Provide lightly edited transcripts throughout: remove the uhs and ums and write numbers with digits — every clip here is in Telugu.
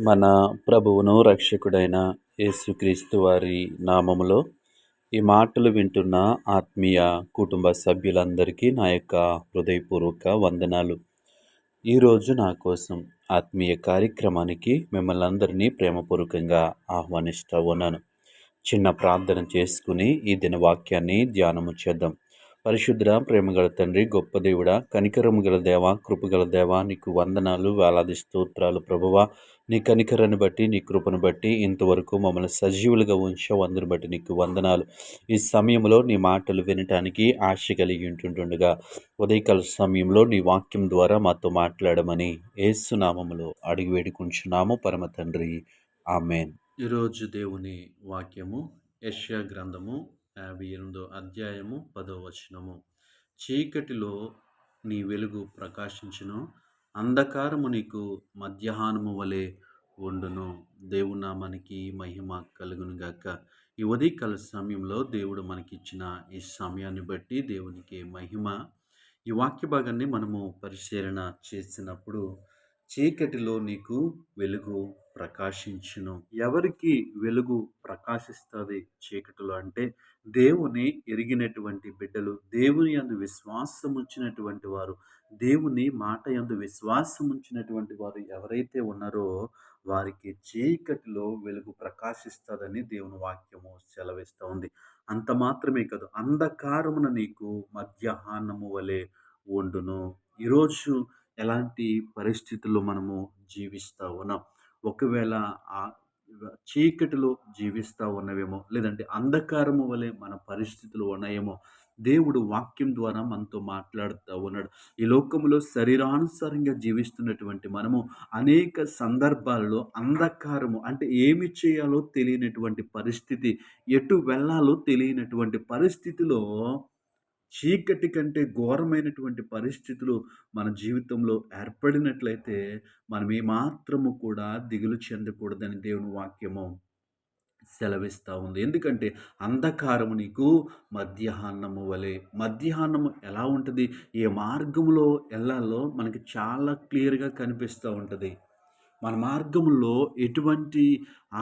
మన ప్రభువును రక్షకుడైన యేసుక్రీస్తు వారి నామములో ఈ మాటలు వింటున్న ఆత్మీయ కుటుంబ సభ్యులందరికీ నా యొక్క హృదయపూర్వక వందనాలు. ఈరోజు నా కోసం ఆత్మీయ కార్యక్రమానికి మిమ్మల్ని అందరినీ ప్రేమపూర్వకంగా ఆహ్వానిస్తూ ఉన్నాను. చిన్న ప్రార్థన చేసుకుని ఈ దిన వాక్యాన్ని ధ్యానము చేద్దాం. పరిశుద్ధ ప్రేమగల తండ్రి, గొప్ప దేవుడా, కనికరము గల దేవ, కృపగల దేవ, నీకు వందనాలు, వేలాది స్తోత్రాలు ప్రభువా. నీ కనికరాన్ని బట్టి, నీ కృపను బట్టి ఇంతవరకు మమ్మల్ని సజీవులుగా ఉంచావు. అందుని బట్టి నీకు వందనాలు. ఈ సమయంలో నీ మాటలు వినటానికి ఆశ కలిగి ఉంటుండగా ఉదయకాల సమయంలో నీ వాక్యం ద్వారా మాతో మాట్లాడమని యేసు నామములో అడిగి వేడుకుంటున్నాము పరమ తండ్రి, ఆమేన్. ఈరోజు దేవుని వాక్యము యెషయా గ్రంథము 58 అధ్యాయము 10వ వచనము. చీకటిలో నీ వెలుగు ప్రకాశించును, అంధకారము నీకు మధ్యాహ్నము వలె ఉండును. దేవుని నామానికి మహిమ కలుగును గాక. ఈ ఉదయకాల సమయంలో దేవుడు మనకిచ్చిన ఈ సమయాన్ని బట్టి దేవునికి మహిమ. ఈ వాక్య భాగాన్ని మనము పరిశీలన చేసినప్పుడు, చీకటిలో నీకు వెలుగు ప్రకాశించును. ఎవరికి వెలుగు ప్రకాశిస్తుంది చీకటిలో అంటే, దేవుని ఎరిగినటువంటి బిడ్డలు, దేవుని యందు విశ్వాసం ఉంచినటువంటి వారు, దేవుని మాట యందు విశ్వాసం ఉంచినటువంటి వారు ఎవరైతే ఉన్నారో వారికి చీకటిలో వెలుగు ప్రకాశిస్తుందని దేవుని వాక్యము సెలవిస్తూ ఉంది. అంత మాత్రమే కాదు, అంధకారమున నీకు మధ్యాహ్నము వలె ఉండును. ఈరోజు ఎలాంటి పరిస్థితుల్లో మనము జీవిస్తూ ఉన్నాం? ఒకవేళ ఆ చీకటిలో జీవిస్తూ ఉన్నవేమో, లేదంటే అంధకారము వలె మన పరిస్థితులు ఉన్నాయేమో, దేవుడు వాక్యం ద్వారా మనతో మాట్లాడుతూ ఉన్నాడు. ఈ లోకములో శరీరానుసారంగా జీవిస్తున్నటువంటి మనము అనేక సందర్భాలలో అంధకారము అంటే ఏమి చేయాలో తెలియనటువంటి పరిస్థితి, ఎటు వెళ్ళాలో తెలియనటువంటి పరిస్థితిలో, చీకటి కంటే ఘోరమైనటువంటి పరిస్థితులు మన జీవితంలో ఏర్పడినట్లయితే మనం ఏమాత్రము కూడా దిగులు చెందకూడదని దేవుని వాక్యము సెలవిస్తూ ఉంది. ఎందుకంటే అంధకారము నీకు మధ్యాహ్నము వలె. మధ్యాహ్నము ఎలా ఉంటుంది? ఏ మార్గంలో వెళ్ళాలో మనకి చాలా క్లియర్గా కనిపిస్తూ ఉంటుంది. మన మార్గంలో ఎటువంటి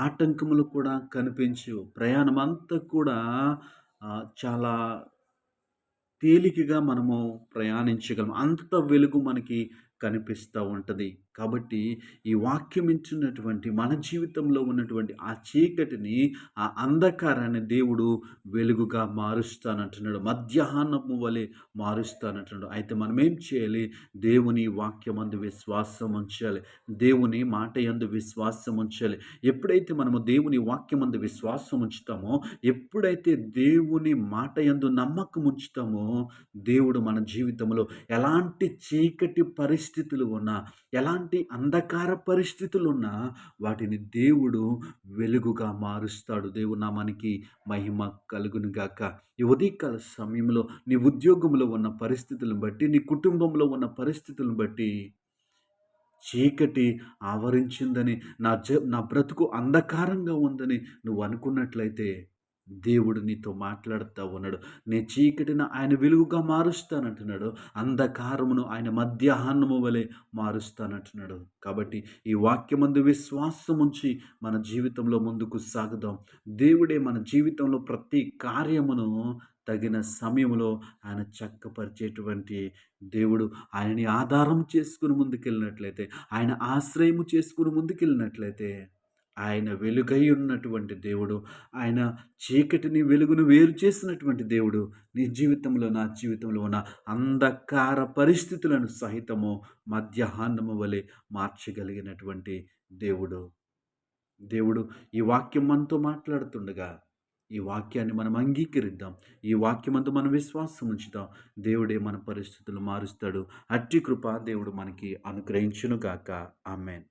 ఆటంకములు కూడా కనిపించవు. ప్రయాణం అంతా కూడా చాలా తేలికగా మనము ప్రయాణించగలం. అంత వెలుగు మనకి కనిపిస్తూ ఉంటుంది. కాబట్టి ఈ వాక్యం ఇచ్చినటువంటి మన జీవితంలో ఉన్నటువంటి ఆ చీకటిని, ఆ అంధకారాన్ని దేవుడు వెలుగుగా మారుస్తానంటున్నాడు. మధ్యాహ్నము వలె మారుస్తానంటున్నాడు. అయితే మనం ఏం చేయాలి? దేవుని వాక్యమందు విశ్వాసం ఉంచాలి. దేవుని మాట యందు విశ్వాసం ఉంచాలి. ఎప్పుడైతే మనము దేవుని వాక్యమందు విశ్వాసం ఉంచుతామో, ఎప్పుడైతే దేవుని మాట యందు నమ్మకం ఉంచుతామో, దేవుడు మన జీవితంలో ఎలాంటి చీకటి పరిస్థితులు ఉన్నా, ఎలాంటి అంధకార పరిస్థితులు ఉన్నా వాటిని దేవుడు వెలుగుగా మారుస్తాడు. దేవుని నామానికి మహిమ కలుగును గాక. ఈ ఉదయకాల సమయంలో నీ ఉద్యోగంలో ఉన్న పరిస్థితులను బట్టి, నీ కుటుంబంలో ఉన్న పరిస్థితులను బట్టి, చీకటి ఆవరించిందని, నా బ్రతుకు అంధకారంగా ఉందని నువ్వు అనుకున్నట్లయితే, దేవుడు నీతో మాట్లాడుతూ ఉన్నాడు. నీ చీకటిని ఆయన వెలుగుగా మారుస్తానంటున్నాడు. అంధకారమును ఆయన మధ్యాహ్నము వలె మారుస్తానంటున్నాడు. కాబట్టి ఈ వాక్యమందు విశ్వాసం ఉంచి మన జీవితంలో ముందుకు సాగుదాం. దేవుడే మన జీవితంలో ప్రతి కార్యమును తగిన సమయంలో ఆయన చక్కపరిచేటువంటి దేవుడు. ఆయనని ఆధారం చేసుకుని ముందుకెళ్ళినట్లయితే, ఆయన ఆశ్రయము చేసుకుని ముందుకెళ్ళినట్లయితే, ఆయన వెలుగై ఉన్నటువంటి దేవుడు, ఆయన చీకటిని వెలుగును వేరు చేసినటువంటి దేవుడు నీ జీవితంలో, నా జీవితంలో ఉన్న అంధకార పరిస్థితులను సహితము మధ్యాహ్నము వలె మార్చగలిగినటువంటి దేవుడు. దేవుడు ఈ వాక్యం మనతో మాట్లాడుతుండగా, ఈ వాక్యాన్ని మనం అంగీకరిద్దాం. ఈ వాక్యమందు మనం విశ్వాసం ఉంచుదాం. దేవుడే మన పరిస్థితులు మారుస్తాడు. అట్టి కృప దేవుడు మనకి అనుగ్రహించును గాక. ఆమేన్.